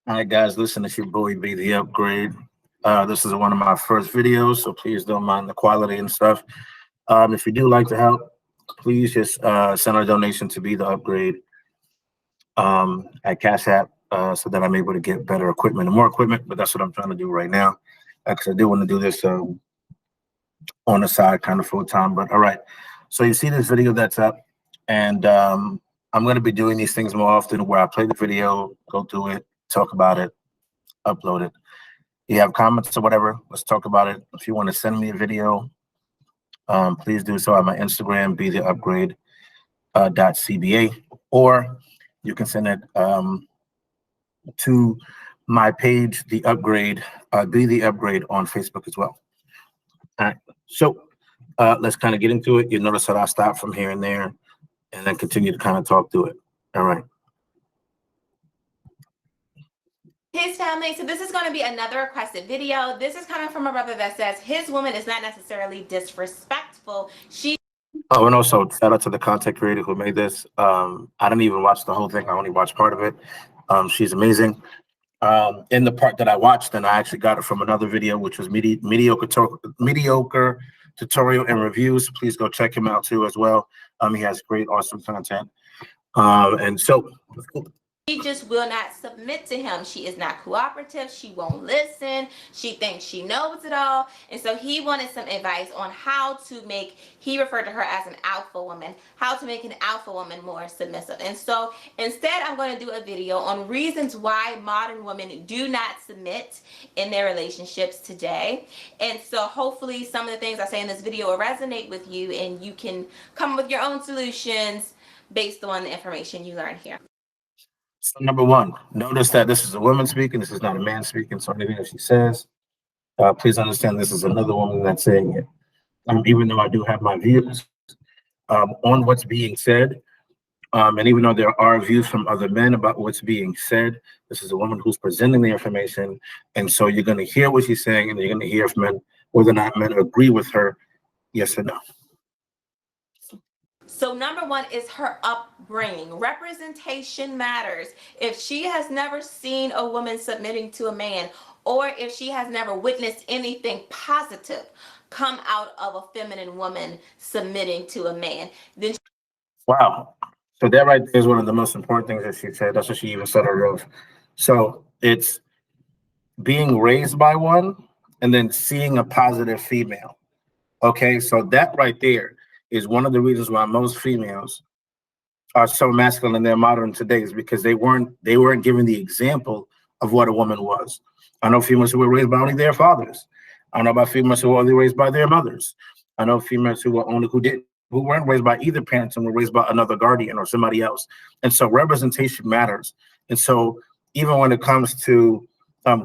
All right, guys, listen, it's your boy B the Upgrade. This is one of my first videos, so please don't mind the quality and stuff. If you do like to help, please just send a donation to Be the Upgrade at Cashapp so that I'm able to get better equipment and more equipment. But that's what I'm trying to do right now because I do want to do this on the side, kind of full time. But all right, so you see this video that's up, and I'm going to be doing these things more often where I play the video, go through it, talk about it, upload it. You have comments or whatever, let's talk about it. If you want to send me a video, please do so on my Instagram, be the upgrade .cba, or you can send it to my page, the upgrade, be the upgrade on Facebook as well. All right, so let's kind of get into it. You notice that I stop from here and there and then continue to kind of talk through it. All right. His family, so this is going to be another requested video. This is coming from a brother that says his woman is not necessarily disrespectful. Oh, and also shout out to the content creator who made this. I didn't even watch the whole thing. I only watched part of it. She's amazing. In the part that I watched, and I actually got it from another video, which was mediocre tutorial and reviews. Please go check him out too as well. He has great, awesome content. And so she just will not submit to him. She is not cooperative. She won't listen. She thinks she knows it all. And so he wanted some advice on how to make, he referred to her as an alpha woman, how to make an alpha woman more submissive. And so instead, I'm going to do a video on reasons why modern women do not submit in their relationships today. And so hopefully some of the things I say in this video will resonate with you and you can come up with your own solutions based on the information you learn here. So number one, notice that this is a woman speaking. This is not a man speaking. So anything that she says, please understand this is another woman that's saying it. Even though I do have my views on what's being said, and even though there are views from other men about what's being said, this is a woman who's presenting the information. And so you're going to hear what she's saying, and you're going to hear from men whether or not men agree with her, yes or no. So number one is her upbringing. Representation matters. If she has never seen a woman submitting to a man, or if she has never witnessed anything positive come out of a feminine woman submitting to a man, then wow. So that right there is one of the most important things that she said. That's what she even said herself. So it's being raised by one and then seeing a positive female. Okay, so that right there is one of the reasons why most females are so masculine in their modern today, is because they weren't given the example of what a woman was. I know females who were raised by only their fathers. I know about females who were only raised by their mothers. I know females who weren't raised by either parents and were raised by another guardian or somebody else. And so representation matters. And so even when it comes to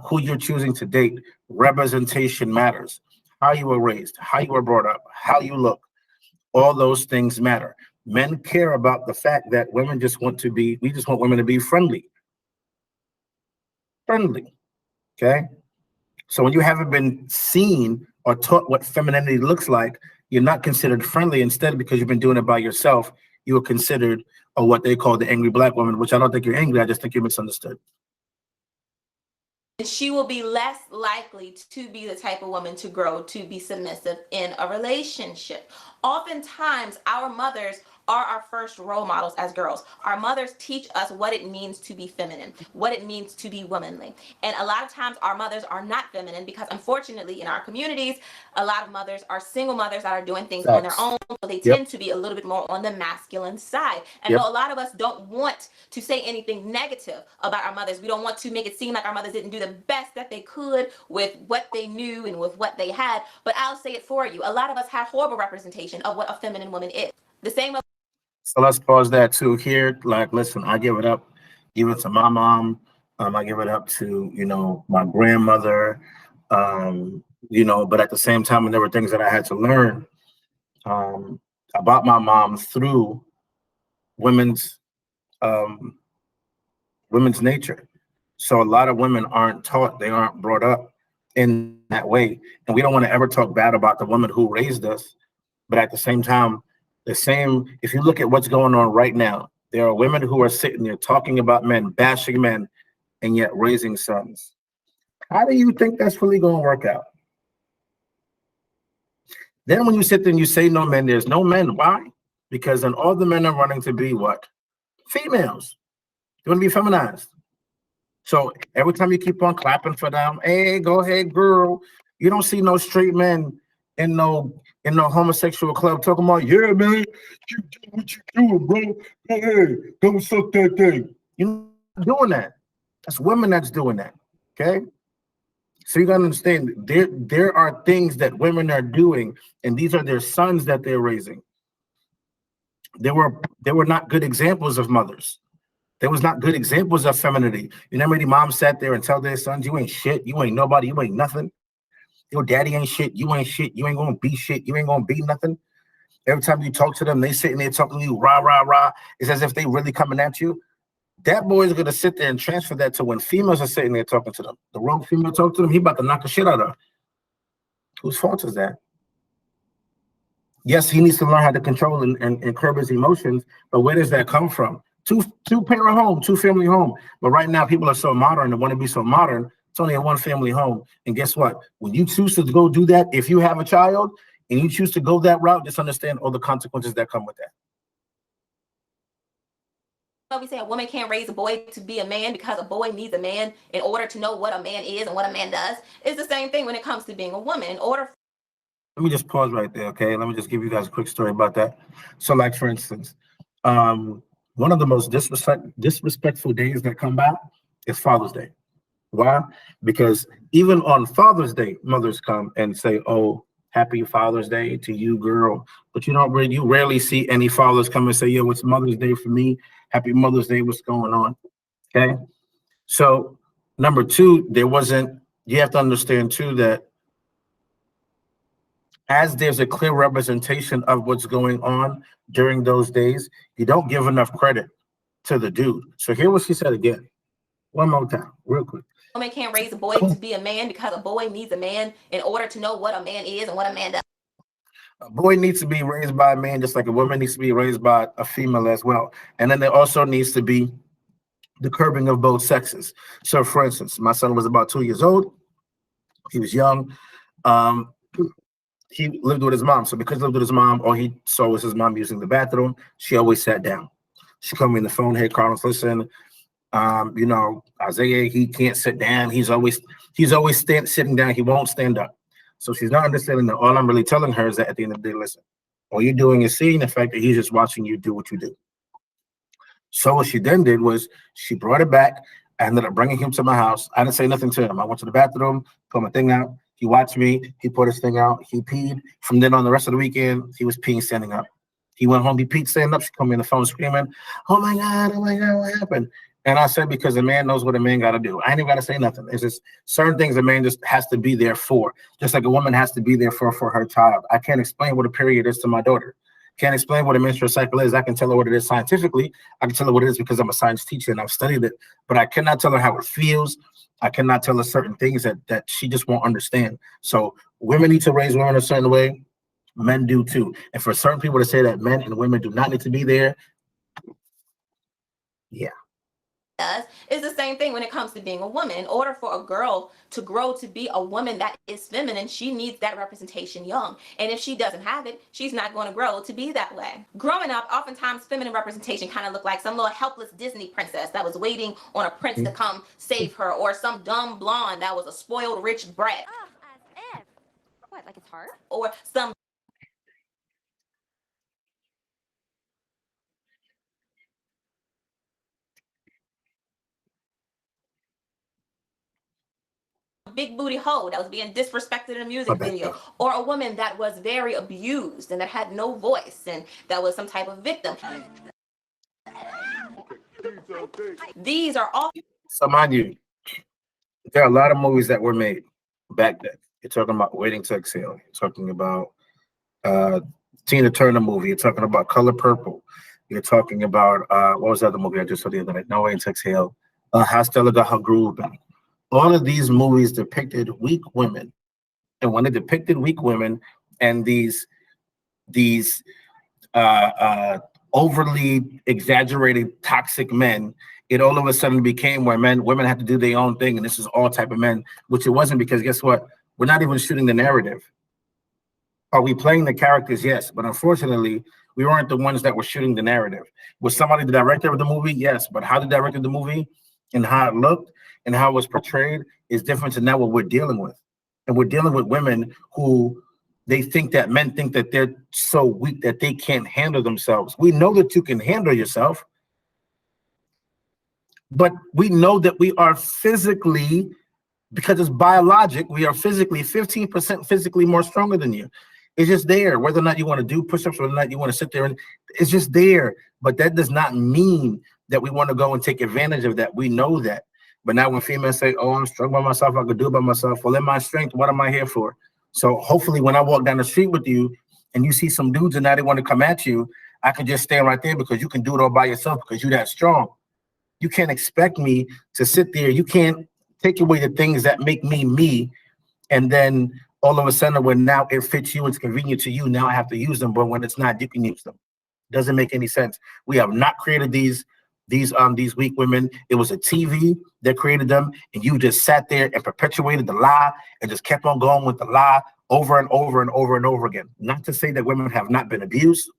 who you're choosing to date, representation matters. How you were raised, how you were brought up, how you look. All those things matter. Men care about the fact that women just want women to be friendly. Friendly, okay? So when you haven't been seen or taught what femininity looks like, you're not considered friendly. Instead, because you've been doing it by yourself, you are considered what they call the angry black woman, which I don't think you're angry, I just think you're misunderstood. She will be less likely to be the type of woman to grow to be submissive in a relationship. Oftentimes, our mothers are our first role models as girls. Our mothers teach us what it means to be feminine, what it means to be womanly. And a lot of times our mothers are not feminine because unfortunately in our communities, a lot of mothers are single mothers that are doing things on their own. So they tend to be a little bit more on the masculine side. And though a lot of us don't want to say anything negative about our mothers, we don't want to make it seem like our mothers didn't do the best that they could with what they knew and with what they had. But I'll say it for you. A lot of us have horrible representation of what a feminine woman is. The same way. So let's pause that too here. Like, listen, I give it up, give it to my mom. I give it up to, my grandmother, but at the same time, there were things that I had to learn about my mom through women's nature. So a lot of women aren't taught, they aren't brought up in that way. And we don't want to ever talk bad about the woman who raised us. But at the same time, if you look at what's going on right now, there are women who are sitting there talking about men, bashing men, and yet raising sons. How do you think that's really going to work out? Then when you sit there and you say no men, there's no men. Why? Because then all the men are running to be what? Females. They want to be feminized. So every time you keep on clapping for them, hey, go ahead, girl. You don't see no straight men in no homosexual club talking about, yeah, man, you do what you doing, bro. Hey, don't suck that thing. You're not doing that. That's women that's doing that. Okay. So you gotta understand there are things that women are doing, and these are their sons that they're raising. They were not good examples of mothers. There was not good examples of femininity. You know how many moms sat there and tell their sons, you ain't shit, you ain't nobody, you ain't nothing. Your daddy ain't shit, you ain't shit, you ain't gonna be shit, you ain't gonna be nothing. Every time you talk to them, they sitting there talking to you, rah, rah, rah. It's as if they really coming at you. That boy is gonna sit there and transfer that to when females are sitting there talking to them. The wrong female talk to them, he about to knock the shit out of her. Whose fault is that? Yes, he needs to learn how to control and curb his emotions, but where does that come from? Two-parent home, two-family home. But right now, people are so modern and want to be so modern, it's only a one-family home. And guess what? When you choose to go do that, if you have a child and you choose to go that route, just understand all the consequences that come with that. We say a woman can't raise a boy to be a man because a boy needs a man in order to know what a man is and what a man does. It's the same thing when it comes to being a woman. In order. Let me just pause right there, okay? Let me just give you guys a quick story about that. So, like, for instance, one of the most disrespectful days that come by is Father's Day. Why? Because even on Father's Day, mothers come and say, oh, happy Father's Day to you, girl. But you rarely see any fathers come and say, yo, it's Mother's Day for me. Happy Mother's Day, what's going on? Okay? So, number two, you have to understand too that as there's a clear representation of what's going on during those days, you don't give enough credit to the dude. So hear what she said again. One more time, real quick. A woman can't raise a boy to be a man because a boy needs a man in order to know what a man is and what a man does. A boy needs to be raised by a man just like a woman needs to be raised by a female as well. And then there also needs to be the curbing of both sexes. So for instance, my son was about 2 years old. He was young. He lived with his mom. So because he lived with his mom, all he saw was his mom using the bathroom. She always sat down. She called me on the phone, hey, Carlos, listen, Isaiah, he can't sit down. He's always sitting down. He won't stand up. So she's not understanding that all I'm really telling her is that at the end of the day, listen, all you're doing is seeing the fact that he's just watching you do what you do. So what she then did was she brought it back. I ended up bringing him to my house. I didn't say nothing to him. I went to the bathroom, put my thing out. He watched me. He put his thing out. He peed. From then on, the rest of the weekend, he was peeing standing up. He went home. He peed standing up. She called me on the phone screaming, oh, my God, what happened? And I said, because a man knows what a man got to do. I ain't even got to say nothing. It's just certain things a man just has to be there for, just like a woman has to be there for her child. I can't explain what a period is to my daughter. Can't explain what a menstrual cycle is. I can tell her what it is scientifically. I can tell her what it is because I'm a science teacher and I've studied it, but I cannot tell her how it feels. I cannot tell her certain things that she just won't understand. So women need to raise women a certain way. Men do too. And for certain people to say that men and women do not need to be there, yeah. Is the same thing when it comes to being a woman. In order for a girl to grow to be a woman that is feminine, she needs that representation young. And if she doesn't have it, she's not going to grow to be that way. Growing up, oftentimes feminine representation kind of looked like some little helpless Disney princess that was waiting on a prince to come save her, or some dumb blonde that was a spoiled rich brat. As if. What, like it's hard? Or some big booty hoe that was being disrespected in a music video, or a woman that was very abused and that had no voice and that was some type of victim. These are all. So mind you, there are a lot of movies that were made back then. You're talking about Waiting to Exhale. You're talking about Tina Turner movie. You're talking about Color Purple. You're talking about what was the other movie I just saw the other night? No Waiting to Exhale. How Stella Got Her Groove Back. All of these movies depicted weak women, and when they depicted weak women and these overly exaggerated toxic men, it all of a sudden became where women have to do their own thing, and this is all type of men, which it wasn't, because guess what? We're not even shooting the narrative. Are we playing the characters? Yes, but unfortunately, we weren't the ones that were shooting the narrative. Was somebody the director of the movie? Yes, but how the director of the movie and how it looked and how it was portrayed is different than now what we're dealing with. And we're dealing with women who they think that men think that they're so weak that they can't handle themselves. We know that you can handle yourself, but we know that we are physically, because it's biologic, we are physically 15% physically more stronger than you. It's just there. Whether or not you want to do push-ups, whether or not you want to sit there, and it's just there. But that does not mean that we want to go and take advantage of that. We know that. But now when females say, oh, I'm strong by myself, I could do it by myself. Well, in my strength, what am I here for? So hopefully when I walk down the street with you and you see some dudes and now they want to come at you, I can just stand right there because you can do it all by yourself because you're that strong. You can't expect me to sit there. You can't take away the things that make me me, and then all of a sudden when now it fits you, it's convenient to you, now I have to use them, but when it's not, you can use them. Doesn't make any sense. We have not created these weak women. It was a TV that created them, and you just sat there and perpetuated the lie and just kept on going with the lie over and over and over and over again. Not to say that women have not been abused,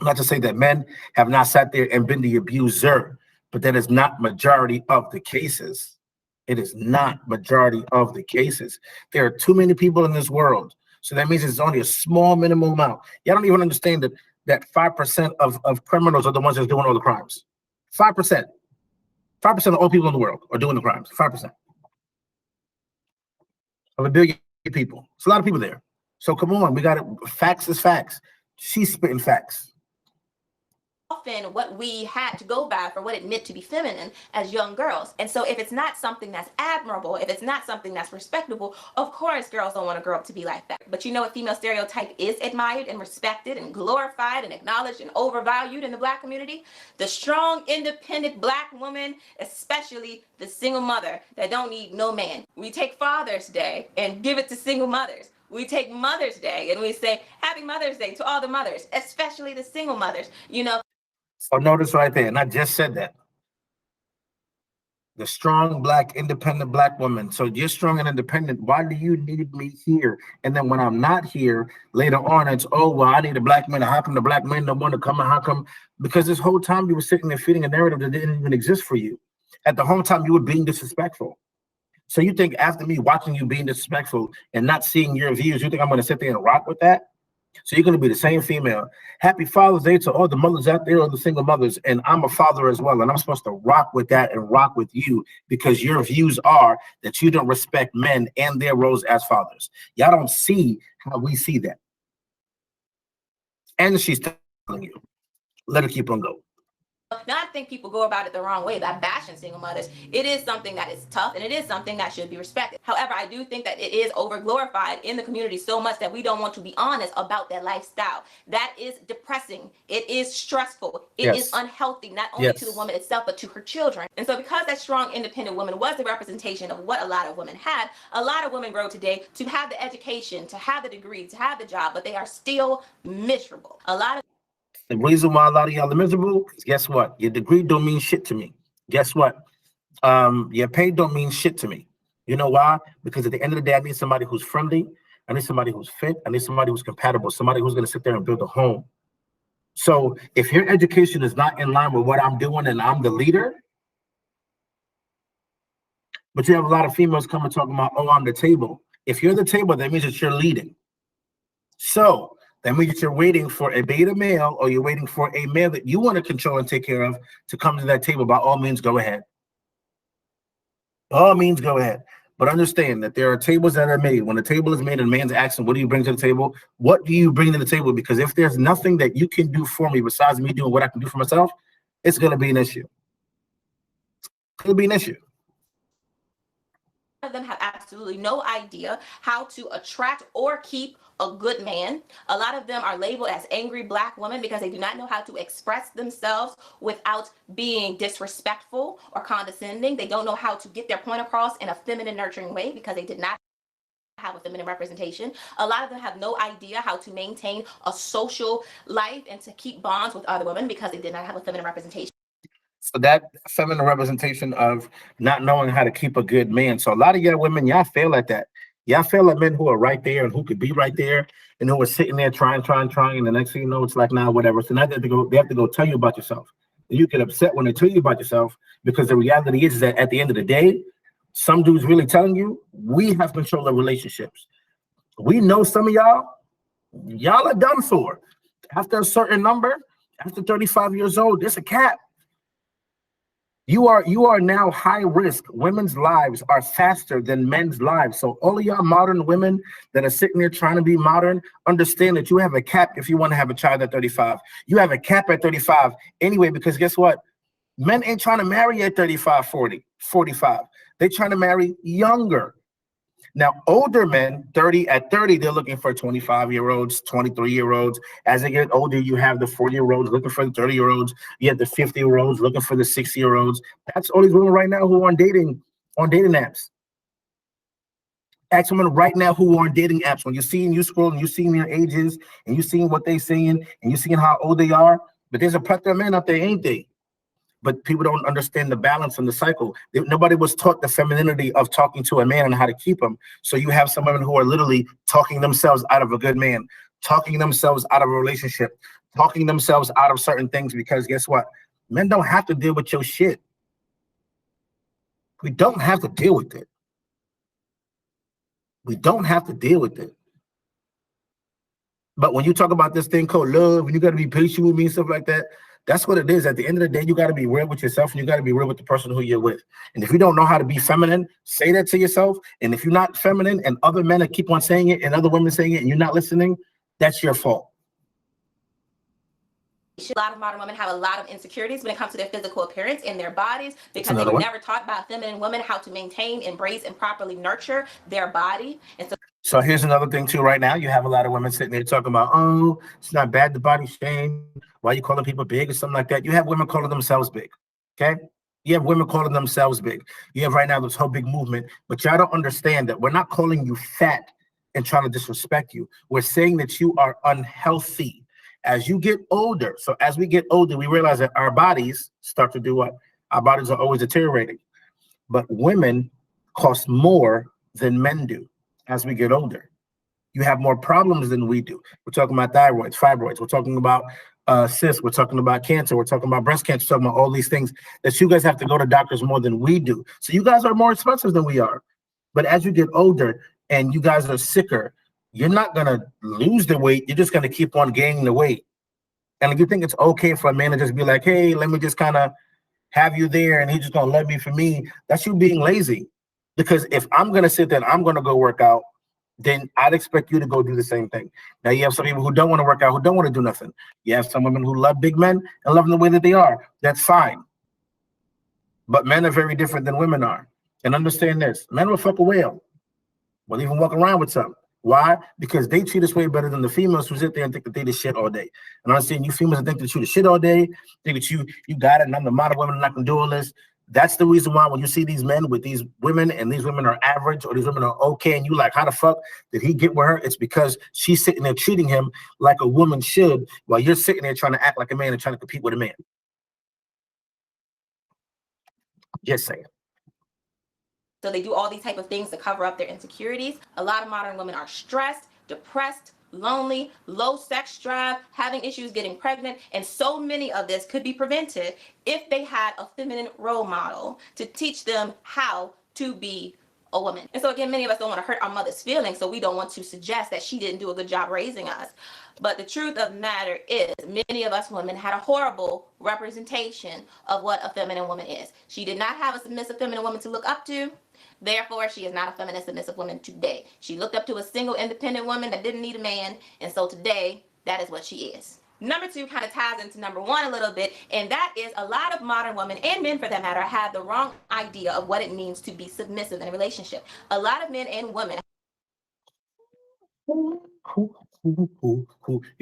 not to say that men have not sat there and been the abuser, but that is not majority of the cases. It is not majority of the cases. There are too many people in this world. So that means it's only a small minimum amount. Y'all don't even understand that 5% of criminals are the ones that's doing all the crimes. 5%. 5% of all people in the world are doing the crimes. 5% of a billion people. It's a lot of people there. So come on, we got it. Facts is facts. She's spitting facts. Often what we had to go by for what it meant to be feminine as young girls. And so if it's not something that's admirable, if it's not something that's respectable, of course girls don't want to grow up to be like that. But you know what female stereotype is admired and respected and glorified and acknowledged and overvalued in the Black community? The strong, independent Black woman, especially the single mother that don't need no man. We take Father's Day and give it to single mothers. We take Mother's Day and we say, Happy Mother's Day to all the mothers, especially the single mothers, you know. So notice right there, and I just said that. The strong, Black, independent Black woman. So you're strong and independent. Why do you need me here? And then when I'm not here, later on, it's, oh, well, I need a Black man. How come the Black men don't want to come? How come? Because this whole time you were sitting there feeding a narrative that didn't even exist for you. At the whole time, you were being disrespectful. So you think after me watching you being disrespectful and not seeing your views, you think I'm going to sit there and rock with that? So you're going to be the same female. Happy Father's Day to all the mothers out there, all the single mothers. And I'm a father as well. And I'm supposed to rock with that and rock with you because your views are that you don't respect men and their roles as fathers. Y'all don't see how we see that. And she's telling you, let her keep on going. Now, I think people go about it the wrong way by bashing single mothers. It is something that is tough and it is something that should be respected. However, I do think that it is over-glorified in the community so much that we don't want to be honest about that lifestyle. That is depressing. It is stressful. It is unhealthy, not only to the woman itself, but to her children. And so because that strong, independent woman was the representation of what a lot of women had, a lot of women grow today to have the education, to have the degree, to have the job, but they are still miserable. The reason why a lot of y'all are miserable is, guess what? Your degree don't mean shit to me. Guess what? Your pay don't mean shit to me. You know why? Because at the end of the day, I need somebody who's friendly. I need somebody who's fit. I need somebody who's compatible, somebody who's going to sit there and build a home. So if your education is not in line with what I'm doing and I'm the leader, but you have a lot of females coming talking about, oh, I'm the table. If you're the table, that means that you're leading. So that means that you're waiting for a beta male or you're waiting for a male that you want to control and take care of to come to that table. By all means, go ahead. By all means, go ahead. But understand that there are tables that are made. When the table is made and a man's asking, what do you bring to the table? What do you bring to the table? Because if there's nothing that you can do for me besides me doing what I can do for myself, it's going to be an issue. It's going to be an issue. Of them have absolutely no idea how to attract or keep a good man. A lot of them are labeled as angry Black women because they do not know how to express themselves without being disrespectful or condescending. They don't know how to get their point across in a feminine, nurturing way because they did not have a feminine representation. A lot of them have no idea how to maintain a social life and to keep bonds with other women because they did not have a feminine representation. So that feminine representation of not knowing how to keep a good man. So a lot of y'all women, y'all fail at that. Y'all fail at men who are right there and who could be right there and who are sitting there trying. And the next thing you know, it's like, nah, whatever. So now they have to go tell you about yourself. And you get upset when they tell you about yourself because the reality is that at the end of the day, some dude's really telling you we have control of relationships. We know some of y'all are done for. After a certain number, after 35 years old, there's a cap. You are now high risk. Women's lives are faster than men's lives. So all of y'all modern women that are sitting there trying to be modern, understand that you have a cap if you want to have a child at 35. You have a cap at 35 anyway, because guess what? Men ain't trying to marry at 35, 40, 45. They're trying to marry younger. Now, older men, 30 at 30, they're looking for 25-year-olds, 23-year-olds. As they get older, you have the 40-year-olds looking for the 30-year-olds. You have the 50-year-olds looking for the 60-year-olds. That's all these women right now who are on dating apps. Ask women right now who are on dating apps. When you're seeing, you scroll and you're seeing their ages and you're seeing what they're saying and you're seeing how old they are. But there's a plethora of men out there, ain't they? But people don't understand the balance and the cycle. Nobody was taught the femininity of talking to a man and how to keep him. So you have some women who are literally talking themselves out of a good man, talking themselves out of a relationship, talking themselves out of certain things, because guess what? Men don't have to deal with your shit. We don't have to deal with it. We don't have to deal with it. But when you talk about this thing called love and you got to be patient with me and stuff like that, that's what it is. At the end of the day, you got to be real with yourself and you got to be real with the person who you're with. And if you don't know how to be feminine, say that to yourself. And if you're not feminine and other men keep on saying it and other women saying it and you're not listening, that's your fault. A lot of modern women have a lot of insecurities when it comes to their physical appearance and their bodies because they were never taught by feminine women how to maintain, embrace, and properly nurture their body. And so here's another thing too. Right now, you have a lot of women sitting there talking about, oh, it's not bad to body shame. Why are you calling people big or something like that? You have women calling themselves big. Okay. You have women calling themselves big. You have right now this whole big movement, but y'all don't understand that we're not calling you fat and trying to disrespect you. We're saying that you are unhealthy. As you get older, so as we get older, we realize that our bodies start to do what? Our bodies are always deteriorating. But women cost more than men do as we get older. You have more problems than we do. We're talking about thyroids, fibroids. We're talking about cysts. We're talking about cancer. We're talking about breast cancer. We're talking about all these things that you guys have to go to doctors more than we do. So you guys are more expensive than we are. But as you get older and you guys are sicker, you're not going to lose the weight. You're just going to keep on gaining the weight. And if you think it's okay for a man to just be like, hey, let me just kind of have you there and he's just going to love me for me, that's you being lazy. Because if I'm going to sit there and I'm going to go work out, then I'd expect you to go do the same thing. Now, you have some people who don't want to work out, who don't want to do nothing. You have some women who love big men and love them the way that they are. That's fine. But men are very different than women are. And understand this, men will fuck a whale. We'll even walk around with some. Why? Because they treat us way better than the females who sit there and think that they the shit all day. And I'm saying you females think that you the shit all day, think that you got it, and I'm the model women and I can do all this. That's the reason why when you see these men with these women and these women are average or these women are okay and you like, how the fuck did he get with her? It's because she's sitting there treating him like a woman should while you're sitting there trying to act like a man and trying to compete with a man. Just saying. So they do all these type of things to cover up their insecurities. A lot of modern women are stressed, depressed, lonely, low sex drive, having issues getting pregnant, and so many of this could be prevented if they had a feminine role model to teach them how to be a woman. And so again, many of us don't want to hurt our mother's feelings, so we don't want to suggest that she didn't do a good job raising us. But the truth of the matter is, many of us women had a horrible representation of what a feminine woman is. She did not have a submissive feminine woman to look up to. Therefore, she is not a feminist, submissive woman today. She looked up to a single, independent woman that didn't need a man, and so today, that is what she is. Number two kind of ties into number one a little bit, and that is a lot of modern women, and men for that matter, have the wrong idea of what it means to be submissive in a relationship. A lot of men and women. You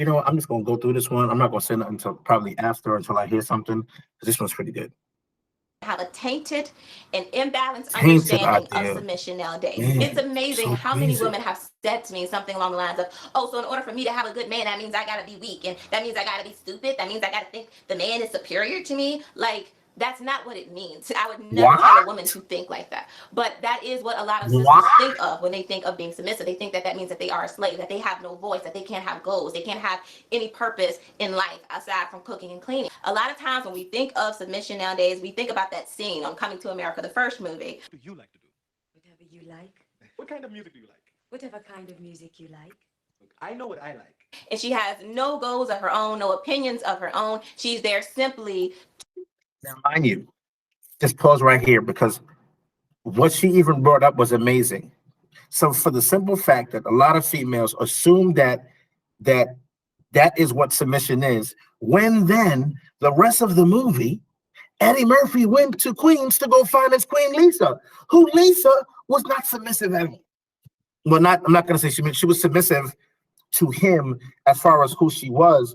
know, I'm just going to go through this one. I'm not going to say nothing until probably after, until I hear something, because this one's pretty good. have a tainted and imbalanced Tainted understanding of idea. submission nowadays. Man, It's amazing so how many crazy. women have said to me something along the lines of, oh, so in order for me to have a good man, that means I gotta be weak, and that means I gotta be stupid, that means I gotta think the man is superior to me. Like, that's not what it means. I would never tell a woman to think like that. But that is what a lot of sisters think of when they think of being submissive. They think that that means that they are a slave, that they have no voice, that they can't have goals, they can't have any purpose in life aside from cooking and cleaning. A lot of times when we think of submission nowadays, we think about that scene on Coming to America, the first movie. What do you like to do? Whatever you like. What kind of music do you like? Whatever kind of music you like. Look, I know what I like. And she has no goals of her own, no opinions of her own. She's there simply. Now, mind you, just pause right here because what she even brought up was amazing. So for the simple fact that a lot of females assume that is what submission is, when then the rest of the movie, Eddie Murphy went to Queens to go find his Queen Lisa, who Lisa was not submissive at all. Well, I'm not going to say she was submissive to him as far as who he was.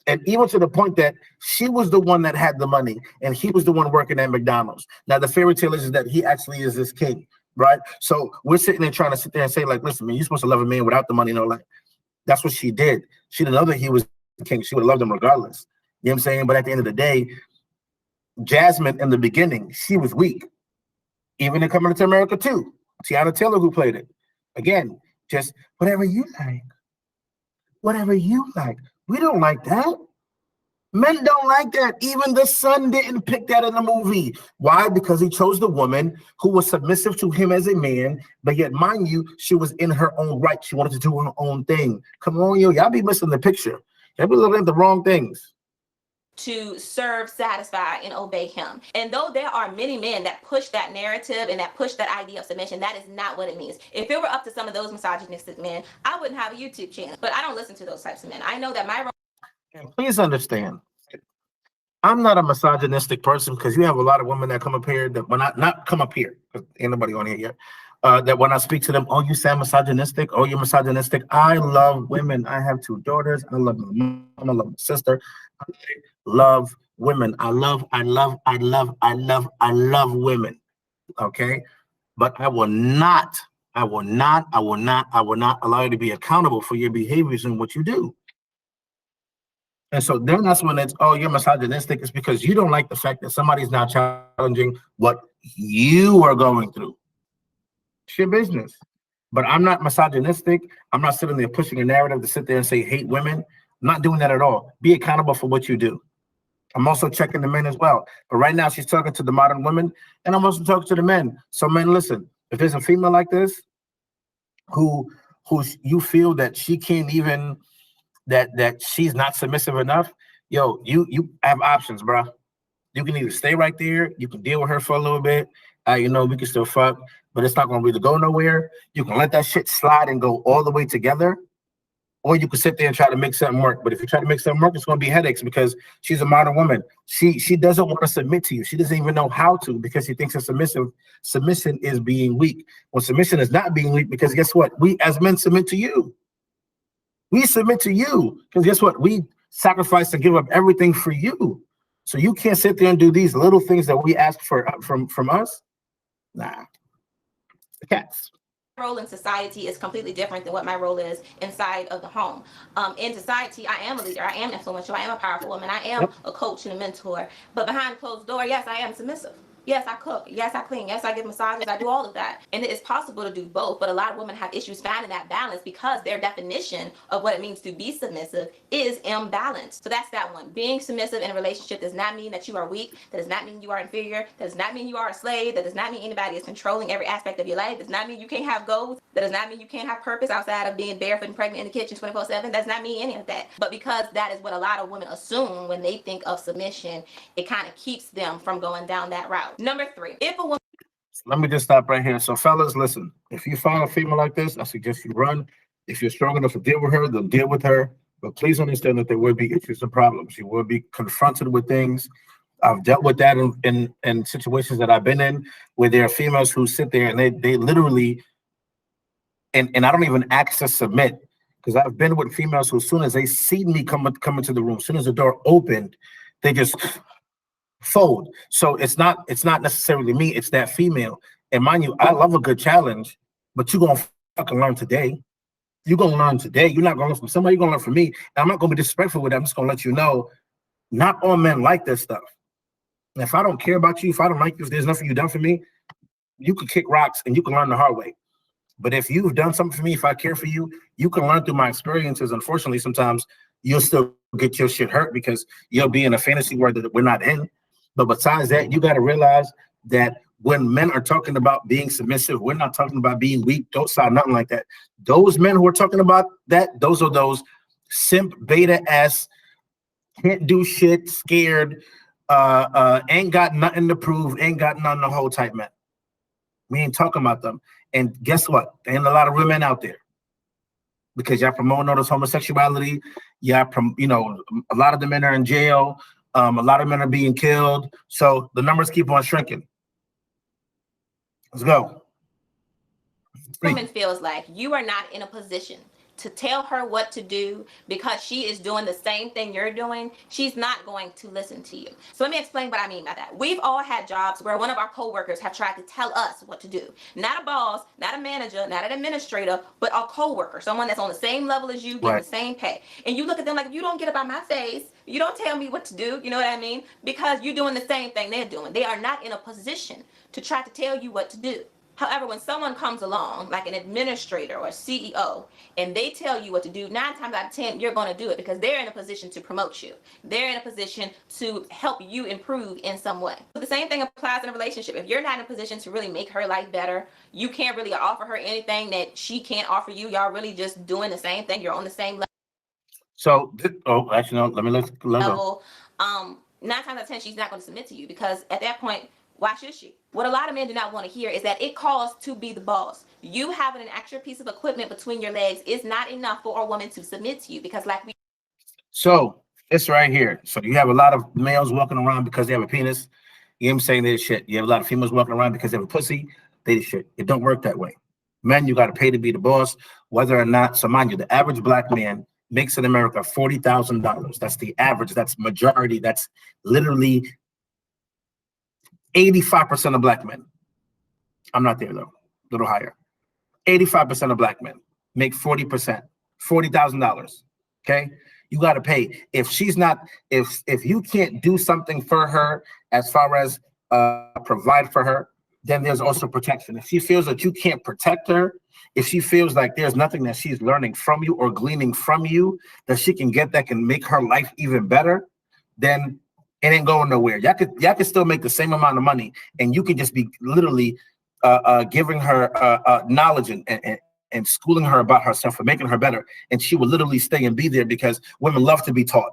And even to the point that she was the one that had the money and he was the one working at McDonald's. Now, the fairy tale is that he actually is this king, right? So we're sitting there trying to sit there and say, like, listen, man, you're supposed to love a man without the money. You know, like, that's what she did. She didn't know that he was the king. She would have loved him regardless. You know what I'm saying? But at the end of the day, Jasmine, in the beginning, she was weak. Even in Coming to America too. Tiana Taylor, who played it. Again, just whatever you like. Whatever you like. We don't like that. Men don't like that. Even the son didn't pick that in the movie. Why? Because he chose the woman who was submissive to him as a man, but yet, mind you, she was in her own right. She wanted to do her own thing. Come on, y'all be missing the picture. Y'all be looking at the wrong things. To serve, satisfy, and obey him. And though there are many men that push that narrative and that push that idea of submission, that is not what it means. If it were up to some of those misogynistic men, I wouldn't have a YouTube channel. But I don't listen to those types of men. I know that my role. And please understand, I'm not a misogynistic person because you have a lot of women that come up here that when I not come up here, because ain't nobody on here yet. That when I speak to them, oh, you sound misogynistic. Oh, you're misogynistic. I love women. I have 2 daughters. I love my mom. I love my sister. I love women. I love women. Okay. But I will not allow you to be accountable for your behaviors and what you do. And so then that's when it's, oh, you're misogynistic. It's because you don't like the fact that somebody's not challenging what you are going through. It's your business. But I'm not misogynistic. I'm not sitting there pushing a narrative to sit there and say hate women. I'm not doing that at all. Be accountable for what you do. I'm also checking the men as well. But right now she's talking to the modern women, and I'm also talking to the men. So men, listen, if there's a female like this who you feel that she can't even, that she's not submissive enough, yo, you have options, bro. You can either stay right there, you can deal with her for a little bit, we can still fuck, but it's not gonna really go nowhere. You can let that shit slide and go all the way together, or you can sit there and try to make something work. But if you try to make something work, it's gonna be headaches because she's a modern woman. She doesn't want to submit to you. She doesn't even know how to because she thinks submission is being weak. Well, submission is not being weak because guess what? We as men submit to you. We submit to you because guess what? We sacrifice and give up everything for you. So you can't sit there and do these little things that we ask for from us. Nah, the cats. Role in society is completely different than what my role is inside of the home. In society, I am a leader, I am influential, I am a powerful woman, I am a coach and a mentor. But behind a closed door, yes, I am submissive. Yes, I cook. Yes, I clean. Yes, I give massages. I do all of that. And it is possible to do both, but a lot of women have issues finding that balance because their definition of what it means to be submissive is imbalanced. So that's that one. Being submissive in a relationship does not mean that you are weak. That does not mean you are inferior. That does not mean you are a slave. That does not mean anybody is controlling every aspect of your life. That does not mean you can't have goals. That does not mean you can't have purpose outside of being barefoot and pregnant in the kitchen 24/7. That does not mean any of that. But because that is what a lot of women assume when they think of submission, it kind of keeps them from going down that route. Number 3, if a woman. Let me just stop right here. So fellas, listen, if you find a female like this, I suggest you run. If you're strong enough to deal with her, then deal with her. But please understand that there will be issues and problems. You will be confronted with things. I've dealt with that in situations that I've been in where there are females who sit there and they literally, and I don't even ask to submit because I've been with females who as soon as they see me come into the room, as soon as the door opened, they just fold. So it's not necessarily me, it's that female. And mind you, I love a good challenge, but you're gonna fucking learn today. You're gonna learn today. You're not gonna learn from somebody, you're gonna learn from me. And I'm not gonna be disrespectful with it. I'm just gonna let you know, not all men like this stuff. And if I don't care about you, if I don't like you, if there's nothing you've done for me, you can kick rocks and you can learn the hard way. But if you've done something for me, if I care for you, you can learn through my experiences. Unfortunately, sometimes you'll still get your shit hurt because you'll be in a fantasy world that we're not in. But besides that, you got to realize that when men are talking about being submissive, we're not talking about being weak, docile, nothing like that. Those men who are talking about that, those are those simp, beta ass, can't do shit, scared, ain't got nothing to prove, ain't got nothing to hold type men. We ain't talking about them. And guess what? There ain't a lot of real men out there because y'all promoting all this homosexuality. Y'all, a lot of the men are in jail. A lot of men are being killed. So the numbers keep on shrinking. Let's go. Woman feels like you are not in a position to tell her what to do because she is doing the same thing you're doing. She's not going to listen to you. So let me explain what I mean by that. We've all had jobs where one of our coworkers have tried to tell us what to do. Not a boss, not a manager, not an administrator, but a coworker, someone that's on the same level as you, getting the same pay. And you look at them like, if you don't get up out my face, you don't tell me what to do, you know what I mean? Because you're doing the same thing they're doing. They are not in a position to try to tell you what to do. However, when someone comes along, like an administrator or a CEO, and they tell you what to do, 9 times out of 10, you're going to do it because they're in a position to promote you. They're in a position to help you improve in some way. The same thing applies in a relationship. If you're not in a position to really make her life better, you can't really offer her anything that she can't offer you. Y'all really just doing the same thing. You're on the same level. So, actually, no, let me level. 9 times out of 10, she's not going to submit to you because at that point, why should she? What a lot of men do not want to hear is that it costs to be the boss. You having an extra piece of equipment between your legs is not enough for a woman to submit to you because So it's right here. So you have a lot of males walking around because they have a penis. You know what I'm saying? They're shit. You have a lot of females walking around because they have a pussy. They shit. It don't work that way. Men, you got to pay to be the boss, whether or not. So mind you, the average black man makes in America $40,000. That's the average. That's majority. That's literally 85% of black men. I'm not there though, a little higher. 85% of black men make 40%, $40,000. Okay, you got to pay. If she's not, if you can't do something for her as far as provide for her, then there's also protection. If she feels that you can't protect her, if she feels like there's nothing that she's learning from you or gleaning from you that she can get that can make her life even better, then it ain't going nowhere. Y'all could still make the same amount of money, and you can just be literally giving her knowledge and schooling her about herself and making her better, and she will literally stay and be there because women love to be taught.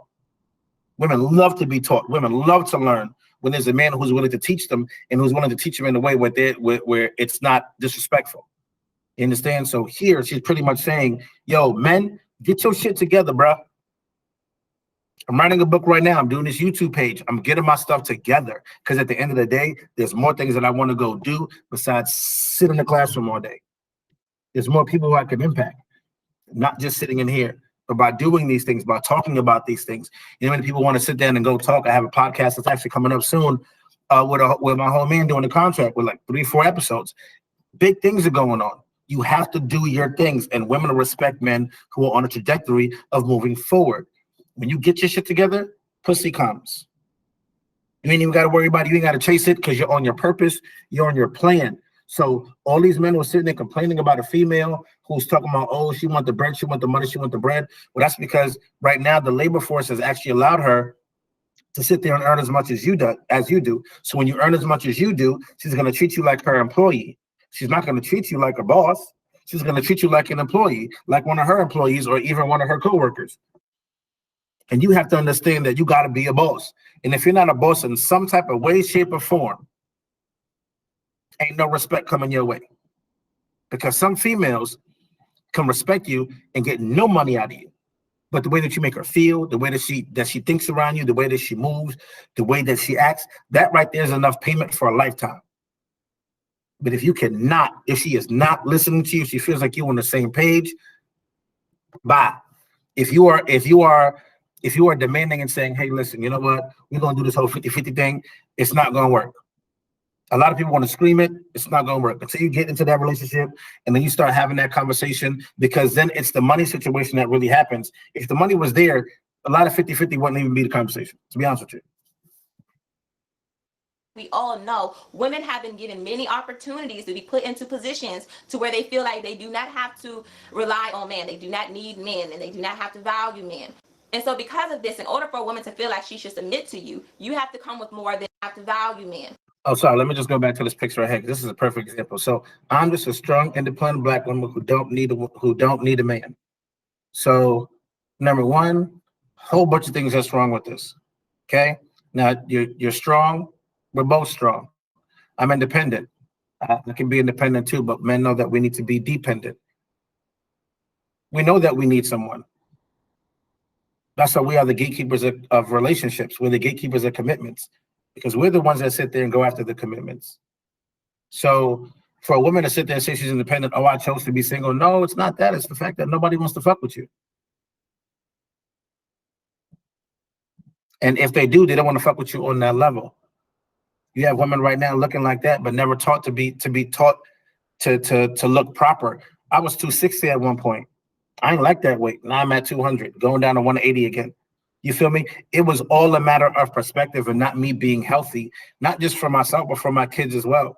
Women love to be taught. Women love to learn when there's a man who's willing to teach them and who's willing to teach them in a way where it's not disrespectful. You understand? So here she's pretty much saying, yo, men, get your shit together, bro. I'm writing a book right now. I'm doing this YouTube page. I'm getting my stuff together because at the end of the day, there's more things that I want to go do besides sit in the classroom all day. There's more people who I can impact, not just sitting in here, but by doing these things, by talking about these things. You know, when people want to sit down and go talk, I have a podcast that's actually coming up soon with my whole man doing the contract with like 3-4 episodes. Big things are going on. You have to do your things, and women respect men who are on a trajectory of moving forward. When you get your shit together, pussy comes. You ain't even got to worry about it. You ain't got to chase it because you're on your purpose. You're on your plan. So all these men who are sitting there complaining about a female who's talking about, oh, she want the bread, she want the money, she want the bread. Well, that's because right now the labor force has actually allowed her to sit there and earn as much as you do. So when you earn as much as you do, she's going to treat you like her employee. She's not going to treat you like a boss. She's going to treat you like an employee, like one of her employees or even one of her coworkers. And you have to understand that you got to be a boss. And if you're not a boss in some type of way, shape, or form, ain't no respect coming your way. Because some females can respect you and get no money out of you. But the way that you make her feel, the way that she thinks around you, the way that she moves, the way that she acts, that right there is enough payment for a lifetime. But if she is not listening to you, she feels like you're on the same page, bye. If you are If you are demanding and saying, hey, listen, you know what? We're going to do this whole 50-50 thing. It's not going to work. A lot of people want to scream it. It's not going to work until you get into that relationship and then you start having that conversation, because then it's the money situation that really happens. If the money was there, a lot of 50-50 wouldn't even be the conversation, to be honest with you. We all know women have been given many opportunities to be put into positions to where they feel like they do not have to rely on men. They do not need men, and they do not have to value men. And so because of this, in order for a woman to feel like she should submit to you, you have to come with more than have to value men. Oh, sorry. Let me just go back to this picture right here, because this is a perfect example. So I'm just a strong, independent black woman who don't need a man. So number one, whole bunch of things that's wrong with this. Okay. Now you're strong. We're both strong. I'm independent. I can be independent too, but men know that we need to be dependent. We know that we need someone. That's why we are the gatekeepers of relationships. We're the gatekeepers of commitments, because we're the ones that sit there and go after the commitments. So for a woman to sit there and say she's independent, oh, I chose to be single. No, it's not that. It's the fact that nobody wants to fuck with you. And if they do, they don't want to fuck with you on that level. You have women right now looking like that, but never taught to be taught to look proper. I was 260 at one point. I ain't like that weight. Now I'm at 200, going down to 180 again. You feel me? It was all a matter of perspective and not me being healthy, not just for myself, but for my kids as well.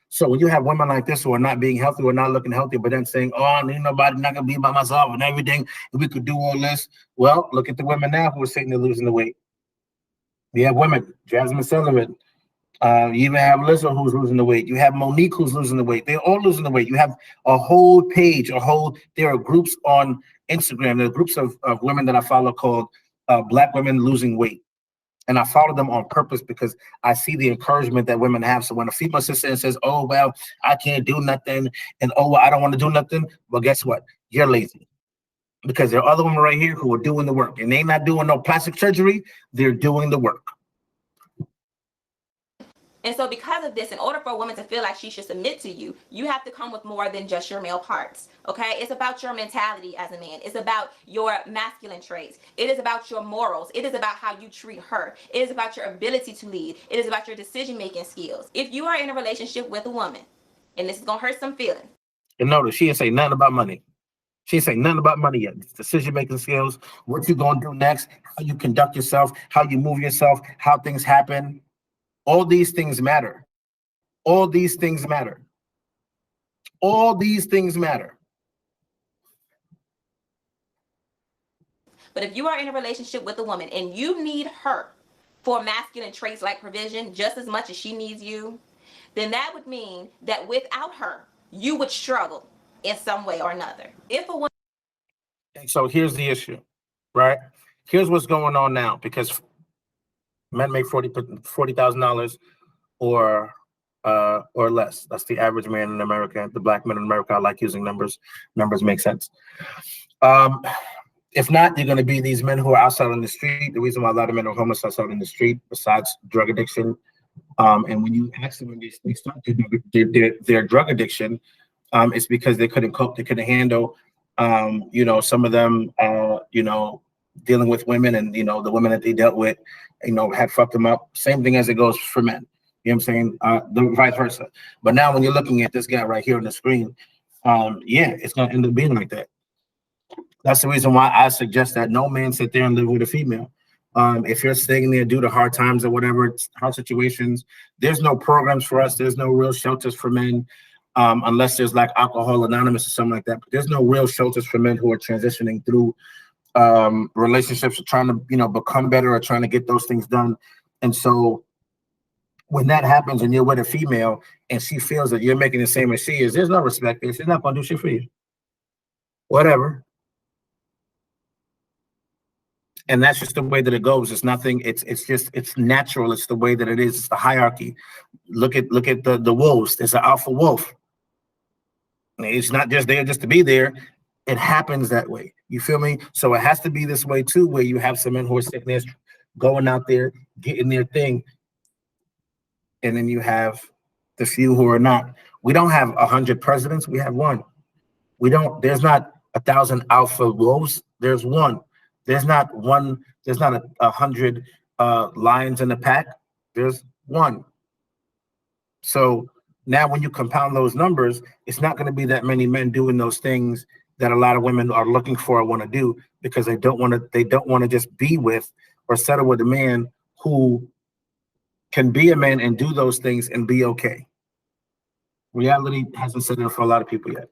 So when you have women like this who are not being healthy or not looking healthy, but then saying, oh, I need nobody, not gonna be by myself and everything, and we could do all this. Well, look at the women now who are sitting there losing the weight. We have women, Jasmine Sullivan. You even have Lizzo who's losing the weight. You have Monique who's losing the weight. They're all losing the weight. You have a whole page, there are groups on Instagram. There are groups of women that I follow called Black Women Losing Weight. And I follow them on purpose because I see the encouragement that women have. So when a female sits there and says, oh, well, I can't do nothing, and oh, well, I don't want to do nothing, well, guess what? You're lazy. Because there are other women right here who are doing the work, and they're not doing no plastic surgery. They're doing the work. And so because of this, in order for a woman to feel like she should submit to you, you have to come with more than just your male parts, okay? It's about your mentality as a man. It's about your masculine traits. It is about your morals. It is about how you treat her. It is about your ability to lead. It is about your decision-making skills. If you are in a relationship with a woman, and this is going to hurt some feelings. And notice, she didn't say nothing about money. She didn't say nothing about money yet. Decision-making skills, what you're going to do next, how you conduct yourself, how you move yourself, how things happen. All these things matter. All these things matter. All these things matter. But if you are in a relationship with a woman and you need her for masculine traits like provision just as much as she needs you, then that would mean that without her, you would struggle in some way or another. If a woman. So here's the issue, right? Here's what's going on now, because men make $40,000 or less. That's the average man in America. The black men in America, I like using numbers. Numbers make sense. If not, you're going to be these men who are outside on the street. The reason why a lot of men are homeless outside on the street, besides drug addiction, and when you ask them when they start their drug addiction, it's because they couldn't cope, they couldn't handle. Some of them, dealing with women, and the women that they dealt with, had fucked them up. Same thing as it goes for men. You know what I'm saying? The vice versa. But now when you're looking at this guy right here on the screen, it's going to end up being like that. That's the reason why I suggest that no man sit there and live with a female. If you're staying there due to hard times or whatever, hard situations, there's no programs for us. There's no real shelters for men, unless there's like Alcohol Anonymous or something like that. But there's no real shelters for men who are transitioning through relationships, or trying to, become better, or trying to get those things done. And so when that happens and you're with a female and she feels that you're making the same as she is, there's no respect there. She's not going to do shit for you. Whatever. And that's just the way that it goes. It's nothing. It's natural. It's the way that it is. It's the hierarchy. Look at the wolves. There's an alpha wolf. It's not just there just to be there. It happens that way. You feel me? So it has to be this way too, where you have some men who are sitting there, going out there, getting their thing, and then you have the few who are not. We don't have 100 presidents. We have one. There's not 1,000 alpha wolves. There's one. There's not 100 lions in the pack. There's one. So now when you compound those numbers, it's not going to be that many men doing those things that a lot of women are looking for or want to do, because they don't want to just be with or settle with a man who can be a man and do those things and be okay. Reality hasn't set in for a lot of people yet.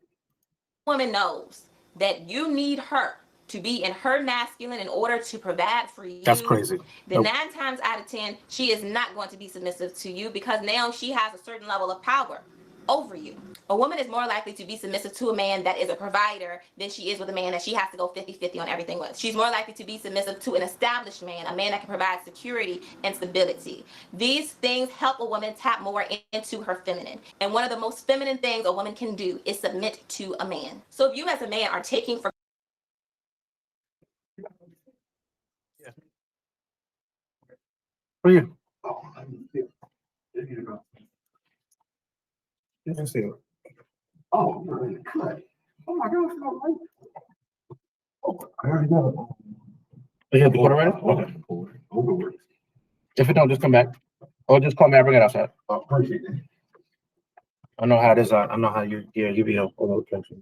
Woman knows that you need her to be in her masculine in order to provide for you. That's crazy. Then 9 times out of 10, she is not going to be submissive to you, because now she has a certain level of power over you. A woman is more likely to be submissive to a man that is a provider than she is with a man that she has to go 50-50 on everything with. She's more likely to be submissive to an established man, a man that can provide security and stability. These things help a woman tap more into her feminine. And one of the most feminine things a woman can do is submit to a man. So if you as a man are taking for For you. You can see it. Oh, really? Good. Oh my gosh, no, right. Oh, I already got it. You have the quarter ready? Okay. Over. If it don't, just come back. Or just call me, I'll bring it outside. Appreciate it. I know how it is. I know how you be over the country.